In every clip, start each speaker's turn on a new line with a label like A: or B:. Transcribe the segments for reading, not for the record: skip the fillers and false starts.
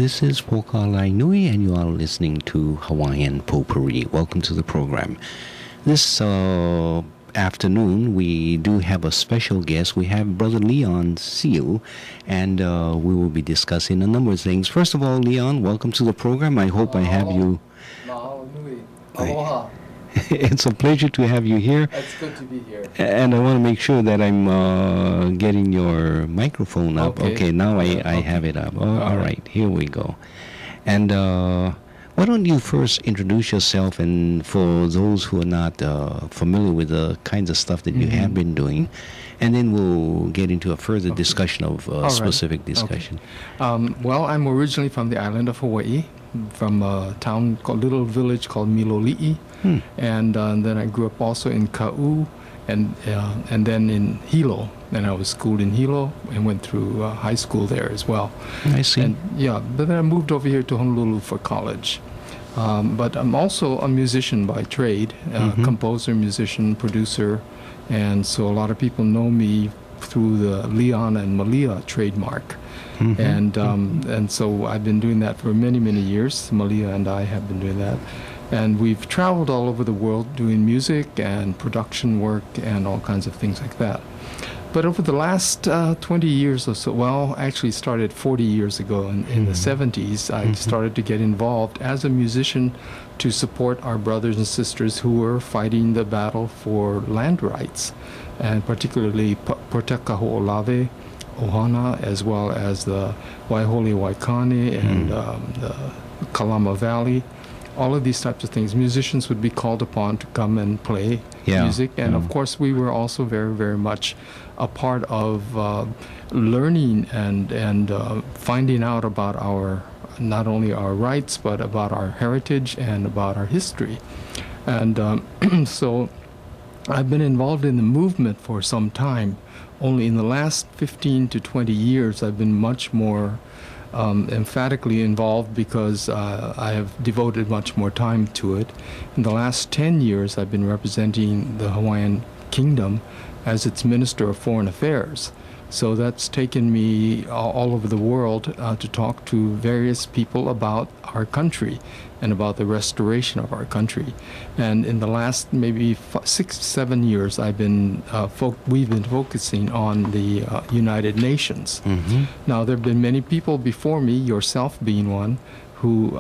A: This is Pokalai Nui, and you are listening to Hawaiian Potpourri. Welcome to the program. This afternoon, we do have a special guest. We have Brother Leon Seal, and we will be discussing a number of things. First of all, Leon, welcome to the program. I hope I have you.
B: Aloha.
A: It's a pleasure to have you here.
B: It's good to be here.
A: And I want to make sure that I'm getting your microphone up. Okay, now I have it up. All right, here we go. And why don't you first introduce yourself, and for those who are not familiar with the kinds of stuff that you have been doing, and then we'll get into a further discussion of specific discussion.
B: Okay. Well, I'm originally from the island of Hawaii, from a little village called Miloli'i. And then I grew up also in Ka'u, and then in Hilo. And I was schooled in Hilo and went through high school there as well.
A: I see.
B: And but then I moved over here to Honolulu for college. But I'm also a musician by trade, composer, musician, producer, and so a lot of people know me through the Leon and Malia trademark. And so I've been doing that for many, many years. Malia and I have been doing that. And we've traveled all over the world doing music and production work and all kinds of things like that. But over the last 20 years or so, well, actually started 40 years ago in the 70s, I started to get involved as a musician to support our brothers and sisters who were fighting the battle for land rights, and particularly Portekaho'olave, Ohana, as well as the Waihole Waikane and the Kalama Valley. All of these types of things, musicians would be called upon to come and play music. And of course, we were also very, very much a part of learning and finding out about not only our rights, but about our heritage and about our history. And so I've been involved in the movement for some time. Only in the last 15 to 20 years, I've been much more emphatically involved because I have devoted much more time to it. In the last 10 years, I've been representing the Hawaiian Kingdom as its Minister of Foreign Affairs. So that's taken me all over the world to talk to various people about our country and about the restoration of our country. And in the last maybe 6, 7 years, we've been focusing on the United Nations. Now, there have been many people before me, yourself being one, who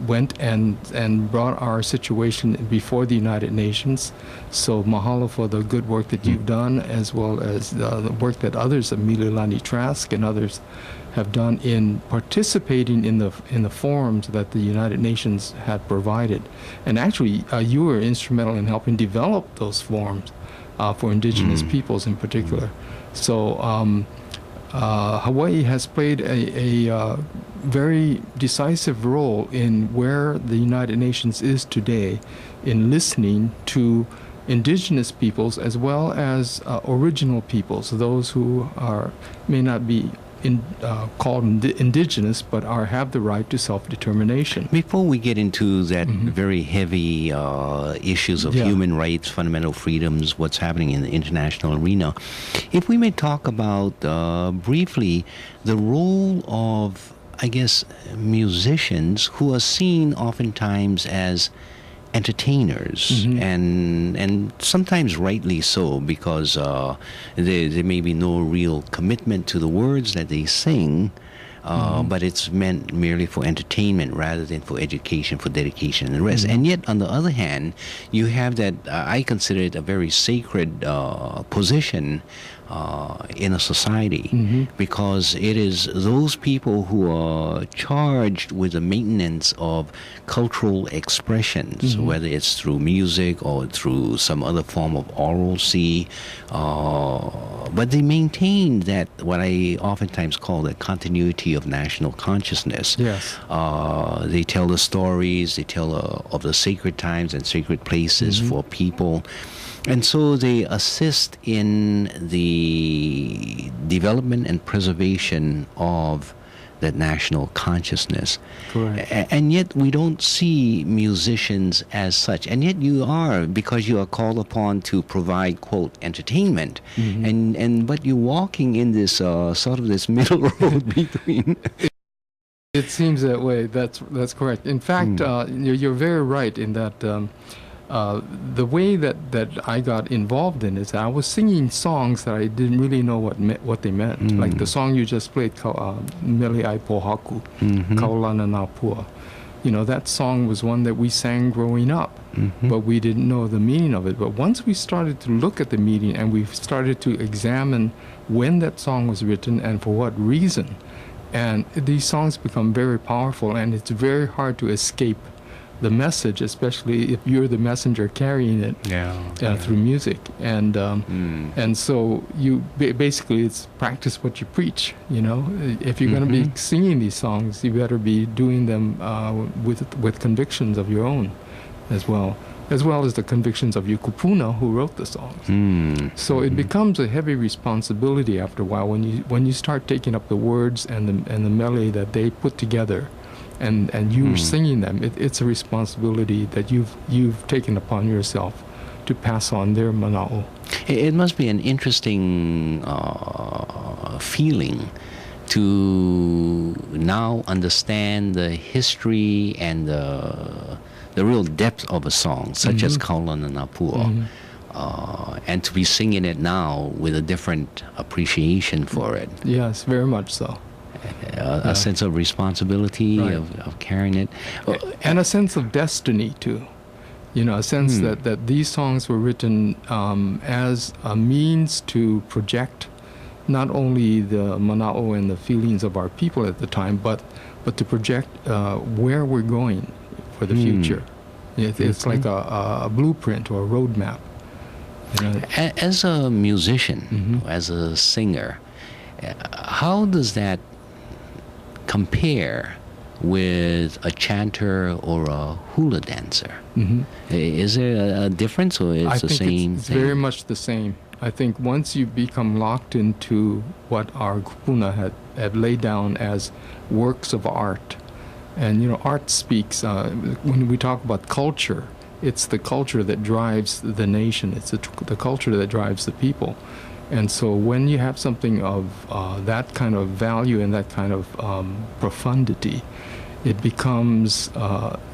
B: went and brought our situation before the United Nations. So mahalo for the good work that you've done, as well as the work that others, Mililani Trask and others, have done in participating in the forums that the United Nations had provided. And actually, you were instrumental in helping develop those forums for indigenous peoples in particular. So Hawaii has played a very decisive role in where the United Nations is today in listening to indigenous peoples as well as original peoples, those who may not be called indigenous, but have the right to self-determination.
A: Before we get into that very heavy issues of human rights, fundamental freedoms, what's happening in the international arena, if we may talk about briefly the role of, I guess, musicians who are seen oftentimes as entertainers, and sometimes rightly so, because there may be no real commitment to the words that they sing, but it's meant merely for entertainment rather than for education, for dedication and the rest. And yet, on the other hand, you have that, I consider it a very sacred position in a society, because it is those people who are charged with the maintenance of cultural expressions, whether it's through music or through some other form of oralcy, but they maintain that, what I oftentimes call the continuity of national consciousness.
B: Yes.
A: They tell the stories, they tell of the sacred times and sacred places for people. And so they assist in the development and preservation of that national consciousness.
B: Correct.
A: And yet we don't see musicians as such. And yet you are, because you are called upon to provide, quote, entertainment. But you're walking in this sort of this middle road between
B: It seems that way. That's correct. In fact, you're very right in that the way that I got involved in is I was singing songs that I didn't really know what they meant. Like the song you just played, Mele Ai Pohaku, Kaulana Napua. That song was one that we sang growing up, but we didn't know the meaning of it. But once we started to look at the meaning and we started to examine when that song was written and for what reason, and these songs become very powerful, and it's very hard to escape the message, especially if you're the messenger carrying it through music. And so you basically it's practice what you preach. If you're going to be singing these songs, you better be doing them with convictions of your own, as well as the convictions of your kupuna who wrote the songs. So it becomes a heavy responsibility after a while when you start taking up the words and the melody that they put together. And you're singing them. It's a responsibility that you've taken upon yourself to pass on their mana'o.
A: It must be an interesting feeling to now understand the history and the real depth of a song, such as Kaulana Napua, and to be singing it now with a different appreciation for it.
B: Yes, very much so.
A: A sense of responsibility, of carrying it.
B: And a sense of destiny, too. A sense that these songs were written as a means to project not only the mana'o and the feelings of our people at the time, but to project where we're going for the future. It's like a blueprint or a roadmap.
A: As a musician, as a singer, how does that compare with a chanter or a hula dancer? Is there a difference, or is it the same
B: it's
A: thing?
B: Very much the same. I think once you become locked into what our kupuna had laid down as works of art, and art speaks, when we talk about culture, it's the culture that drives the nation. It's the culture that drives the people. And so when you have something of that kind of value and that kind of profundity, it becomes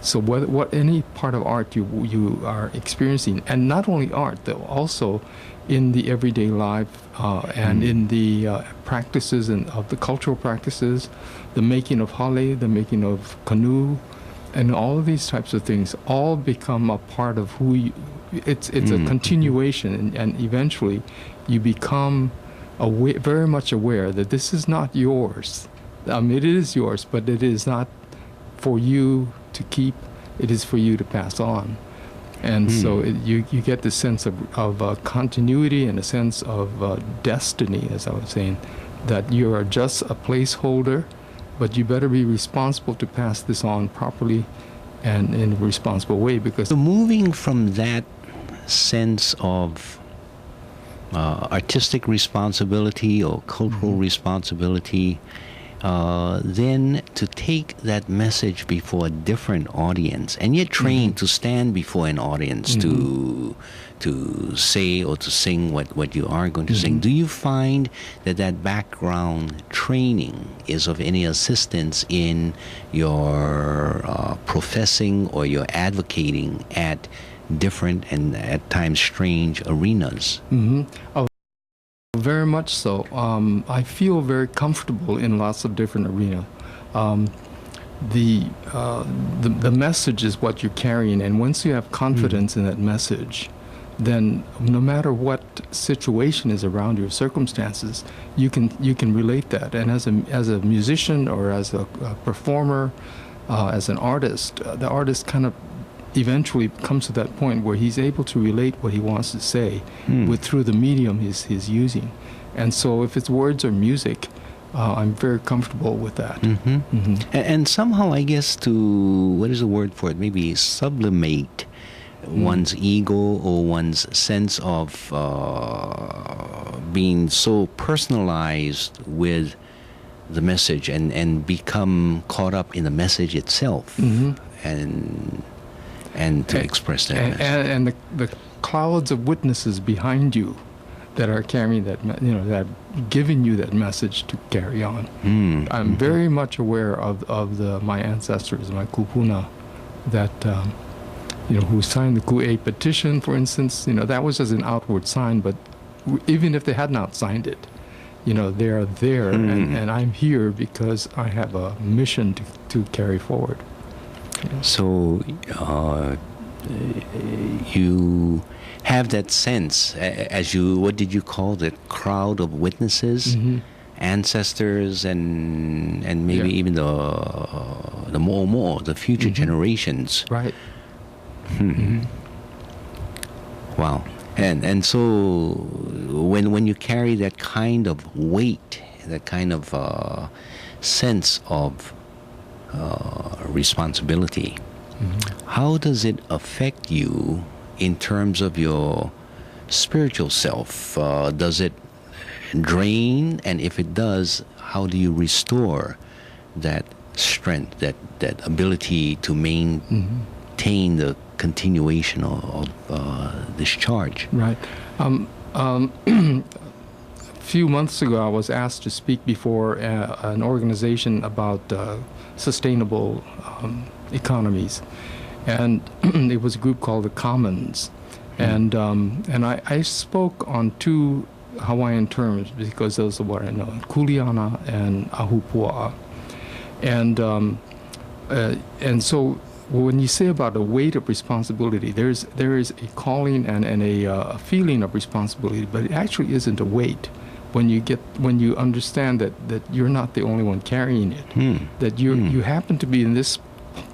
B: so what any part of art you are experiencing, and not only art, though also in the everyday life and in the practices and of the cultural practices, the making of hale, the making of canoe, and all of these types of things all become a part of who you. It's a continuation, and eventually you become very much aware that this is not yours. It is yours, but it is not for you to keep. It is for you to pass on. And so you get the sense of continuity and a sense of destiny, as I was saying, that you are just a placeholder, but you better be responsible to pass this on properly and in a responsible way. Because
A: moving from that sense of artistic responsibility or cultural responsibility, then to take that message before a different audience, and yet trained to stand before an audience to say or to sing what you are going to sing. Do you find that background training is of any assistance in your professing or your advocating at different and at times strange arenas?
B: Oh, very much so. I feel very comfortable in lots of different arenas. The message is what you're carrying, and once you have confidence in that message, then no matter what situation is around your circumstances, you can relate that. And as a musician or as a performer, as an artist, the artist kind of eventually comes to that point where he's able to relate what he wants to say through the medium he's using. And so if it's words or music, I'm very comfortable with that.
A: And somehow, I guess, what is the word for it? Maybe sublimate one's ego or one's sense of being so personalized with the message and become caught up in the message itself. And to express that.
B: And the clouds of witnesses behind you that are carrying that, that giving you that message to carry on. I'm very much aware of my ancestors, my kupuna, that who signed the Ku'e petition, for instance. That was as an outward sign, but even if they had not signed it, they are there, and I'm here because I have a mission to carry forward.
A: So you have that sense, as what did you call it, crowd of witnesses, ancestors, and maybe even the more the future generations.
B: Right.
A: Wow. And so when you carry that kind of weight, that kind of sense of responsibility, how does it affect you in terms of your spiritual self? Does it drain? And if it does, how do you restore that strength, that ability to maintain the continuation of this charge?
B: Right. A few months ago, I was asked to speak before an organization about sustainable economies, and it was a group called the Commons, and I spoke on two Hawaiian terms because those are what I know: kuleana and ahupua, and so when you say about the weight of responsibility, there is a calling and a feeling of responsibility, but it actually isn't a weight. When you understand that you're not the only one carrying it, that you happen to be in this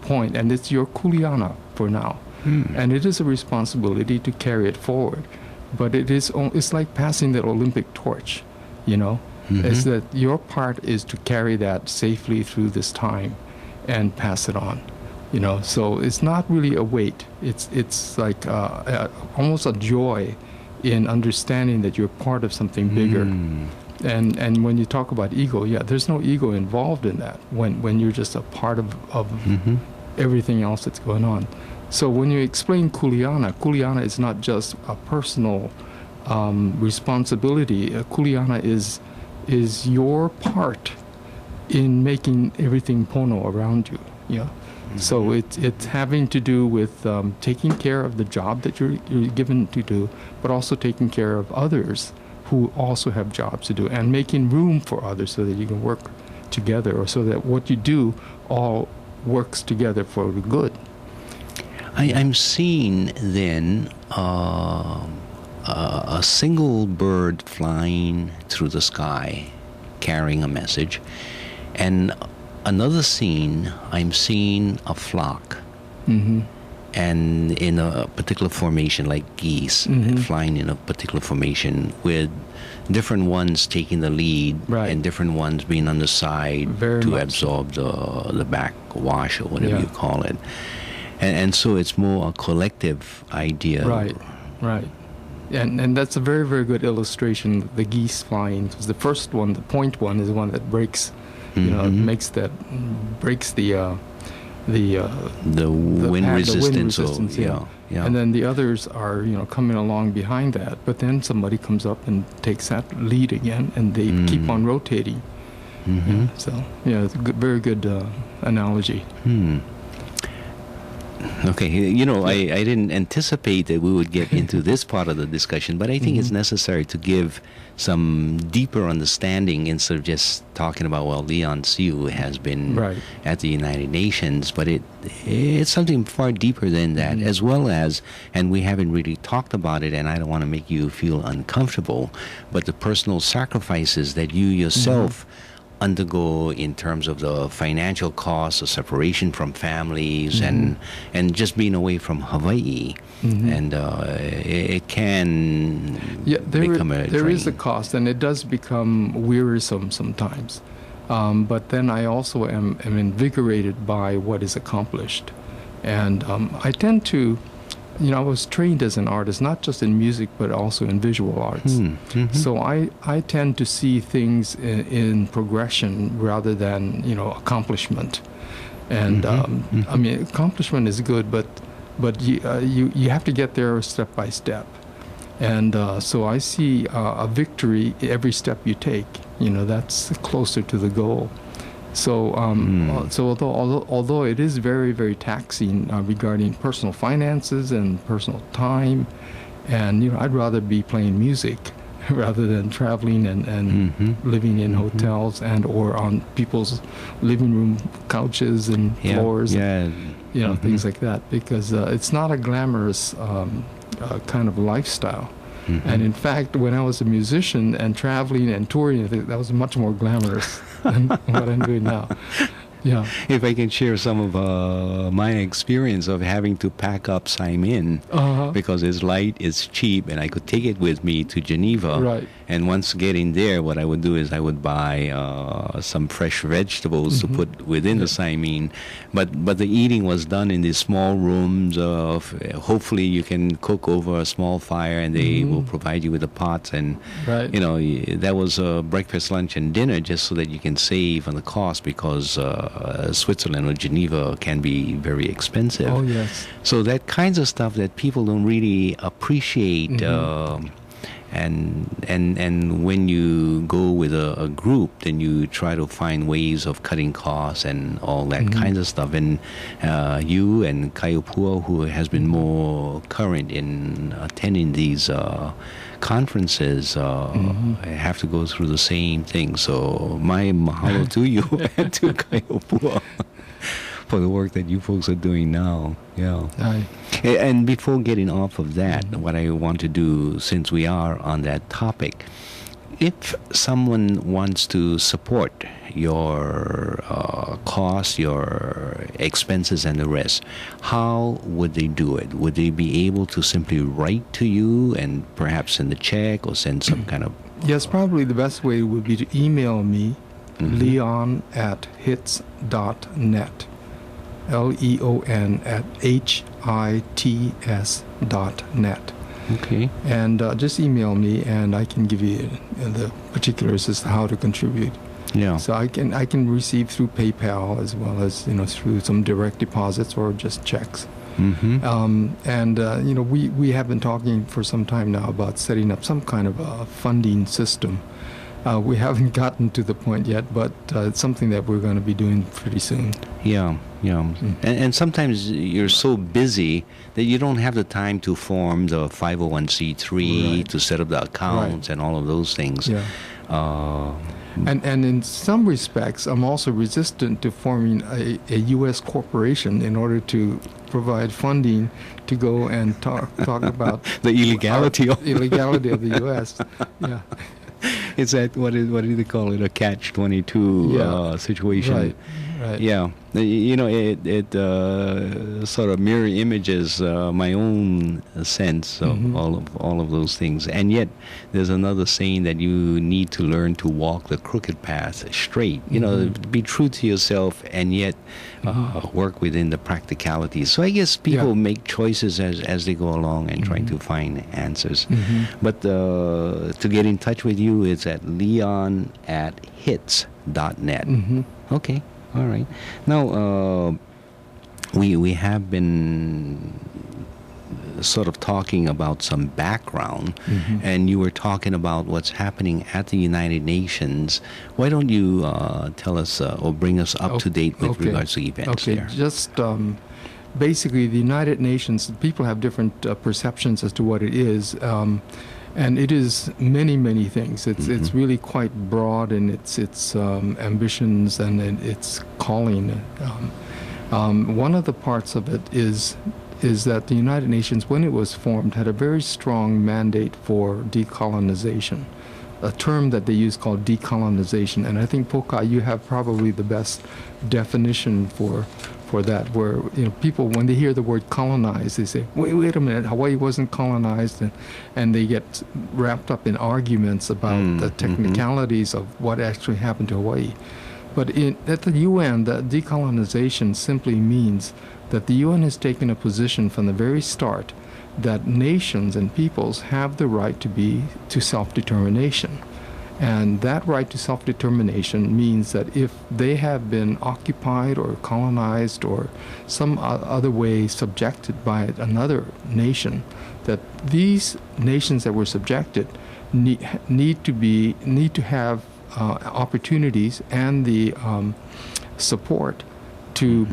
B: point, and it's your kuleana for now, and it is a responsibility to carry it forward. But it's like passing the Olympic torch, Is that your part is to carry that safely through this time, and pass it on. So it's not really a weight. It's like almost a joy in understanding that you're part of something bigger. And when you talk about ego, there's no ego involved in that when you're just a part of everything else that's going on. So when you explain kuleana is not just a personal responsibility. Kuleana is your part in making everything pono around you. So it's having to do with taking care of the job that you're given to do, but also taking care of others who also have jobs to do, and making room for others so that you can work together, or so that what you do all works together for the good.
A: I'm seeing then a single bird flying through the sky carrying a message, and another scene, I'm seeing a flock, and in a particular formation, like geese flying in a particular formation, with different ones taking the lead, and different ones being on the side to absorb the backwash, or whatever you call it. And so it's more a collective idea.
B: Right. And that's a very, very good illustration, the geese flying. Because the first one, the point one, is the one that breaks. Breaks the
A: wind resistance.
B: And then the others are coming along behind that. But then somebody comes up and takes that lead again, and they keep on rotating. So it's a very good analogy.
A: Okay, I didn't anticipate that we would get into this part of the discussion, but I think it's necessary to give some deeper understanding instead of just talking about, Leon Siu has been at the United Nations, but it's something far deeper than that, as well as, and we haven't really talked about it, and I don't want to make you feel uncomfortable, but the personal sacrifices that you yourself undergo in terms of the financial costs of separation from families and just being away from Hawaii. And it can become a
B: there
A: drain.
B: is a cost, and it does become wearisome sometimes. But then I also am invigorated by what is accomplished. And I tend to, I was trained as an artist, not just in music, but also in visual arts. So I tend to see things in progression rather than, accomplishment. And accomplishment is good, but you have to get there step by step. And so I see a victory every step you take. That's closer to the goal. So, although it is very, very taxing regarding personal finances and personal time, and I'd rather be playing music rather than traveling and living in hotels and or on people's living room couches and floors, things like that, because it's not a glamorous kind of lifestyle. And in fact, when I was a musician and traveling and touring, that was much more glamorous than what I'm doing now. Yeah.
A: If I can share some of my experience of having to pack up Saimin because it's light, it's cheap, and I could take it with me to Geneva.
B: Right.
A: And once getting there, what I would do is I would buy some fresh vegetables to put within the Saimin. But the eating was done in these small rooms. Hopefully you can cook over a small fire, and they will provide you with the pots. And, that was breakfast, lunch, and dinner just so that you can save on the cost, because Switzerland or Geneva can be very expensive.
B: Oh, yes.
A: So that kinds of stuff that people don't really appreciate. And when you go with a group, then you try to find ways of cutting costs and all that kinds of stuff. And you and Kaiopua, who has been more current in attending these conferences, have to go through the same thing. So my mahalo to you and to Kaiopua for the work that you folks are doing now. Yeah.
B: Aye.
A: And before getting off of that, what I want to do, since we are on that topic, if someone wants to support your costs, your expenses, and the rest, how would they do it? Would they be able to simply write to you and perhaps send a check or send some kind of...
B: Yes, probably the best way would be to email me, leon@hits.net. leon@hits.net.
A: Okay.
B: And just email me, and I can give you the particulars as to how to contribute.
A: Yeah.
B: So I can receive through PayPal as well as through some direct deposits or just checks. We have been talking for some time now about setting up some kind of a funding system. We haven't gotten to the point yet, but it's something that we're going to be doing pretty soon.
A: Yeah. And sometimes you're so busy that you don't have the time to form the 501c3, to set up the accounts and all of those things.
B: Yeah. And in some respects, I'm also resistant to forming a U.S. corporation in order to provide funding to go and talk about
A: the illegality of
B: the U.S. Yeah.
A: It's that what do they call it? A catch-22 situation.
B: Right.
A: Yeah. It sort of mirror images my own sense of all of those things. And yet, there's another saying that you need to learn to walk the crooked path straight. Be true to yourself, and yet work within the practicalities. So I guess people make choices as they go along and trying to find answers. But to get in touch with you, it's at leon@hits.net. Okay. All right. Now, we have been sort of talking about some background, and you were talking about what's happening at the United Nations. Why don't you tell us or bring us up to date with regards to events there?
B: Just basically, the United Nations, people have different perceptions as to what it is. And it is many, many things. It's really quite broad in its ambitions and its calling. One of the parts of it is that the United Nations, when it was formed, had a very strong mandate for decolonization, a term that they use called decolonization. And I think, Poka, you have probably the best definition for that, where people, when they hear the word colonize, they say, wait a minute, Hawaii wasn't colonized, and they get wrapped up in arguments about the technicalities of what actually happened to Hawaii. But at the UN, the decolonization simply means that the UN has taken a position from the very start that nations and peoples have the right to self-determination. And that right to self-determination means that if they have been occupied or colonized or some other way subjected by another nation, that these nations that were subjected need to have opportunities and the support to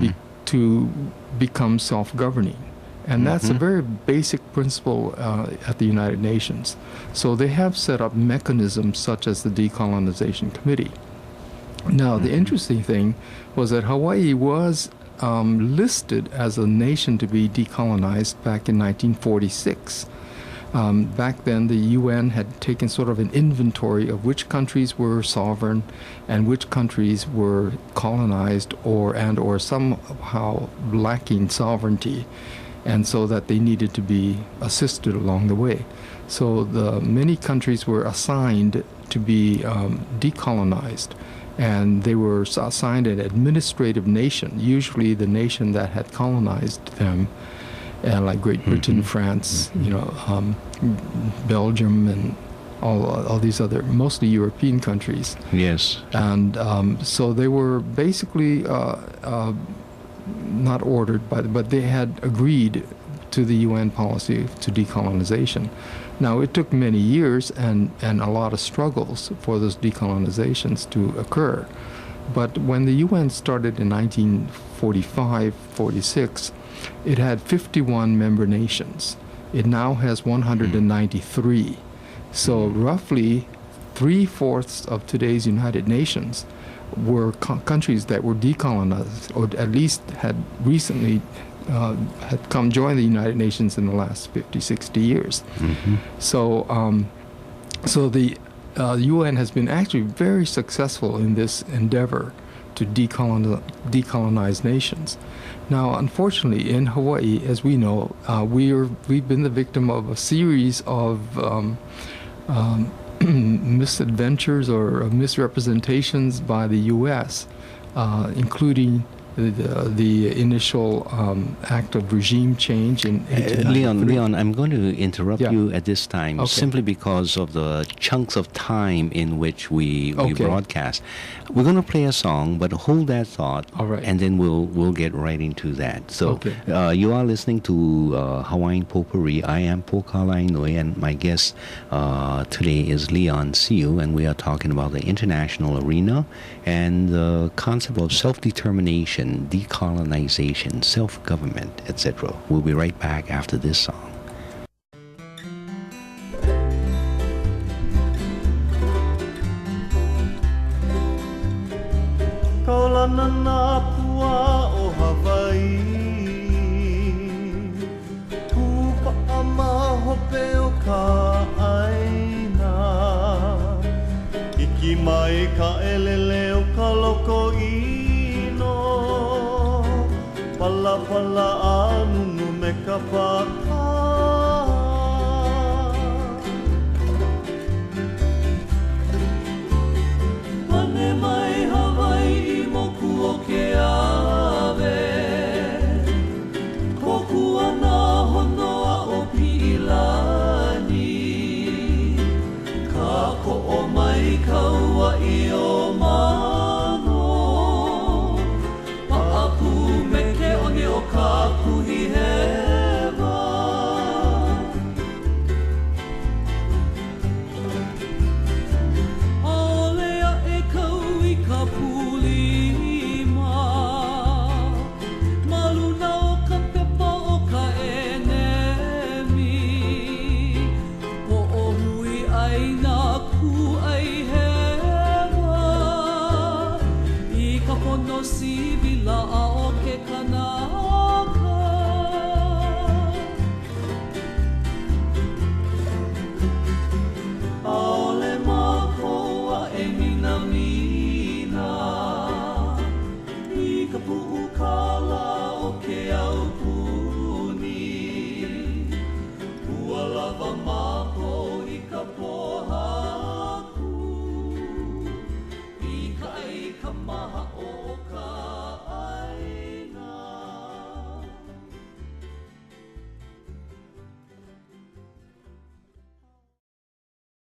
B: become self-governing. And that's a very basic principle at the United Nations. So they have set up mechanisms such as the Decolonization Committee. Now, the interesting thing was that Hawaii was listed as a nation to be decolonized back in 1946. Back then, the UN had taken sort of an inventory of which countries were sovereign and which countries were colonized or somehow lacking sovereignty, and so that they needed to be assisted along the way. So many countries were assigned to be decolonized, and they were assigned an administrative nation, usually the nation that had colonized them, like Great Britain, France, Belgium, and all these other, mostly European countries.
A: Yes.
B: And so they were basically not ordered, but they had agreed to the UN policy to decolonization. Now, it took many years and a lot of struggles for those decolonizations to occur. But when the UN started in 1945, 46, it had 51 member nations. It now has 193. So roughly 3/4 of today's United Nations were countries that were decolonized, or at least had recently had joined the United Nations in the last 50, 60 years. So the UN has been actually very successful in this endeavor to decolonize nations. Now, unfortunately, in Hawaii, as we know, we've been the victim of a series of misadventures or misrepresentations by the U.S., including the initial act of regime change in 1893.
A: Leon, I'm going to interrupt you at this time, simply because of the chunks of time in which we broadcast. We're going to play a song, but hold that thought, and then we'll get right into that. So you are listening to Hawaiian Potpourri. I am Pokalai Nui, and my guest today is Leon Siu, and we are talking about the international arena and the concept of self-determination, decolonization, self-government, etc. We'll be right back after this song.
C: Kaulana na pua o Hawaii, Kupa ama hope o ka aina, Iki mai ka elele o ka loko ino, Pala pala anunu me ka paka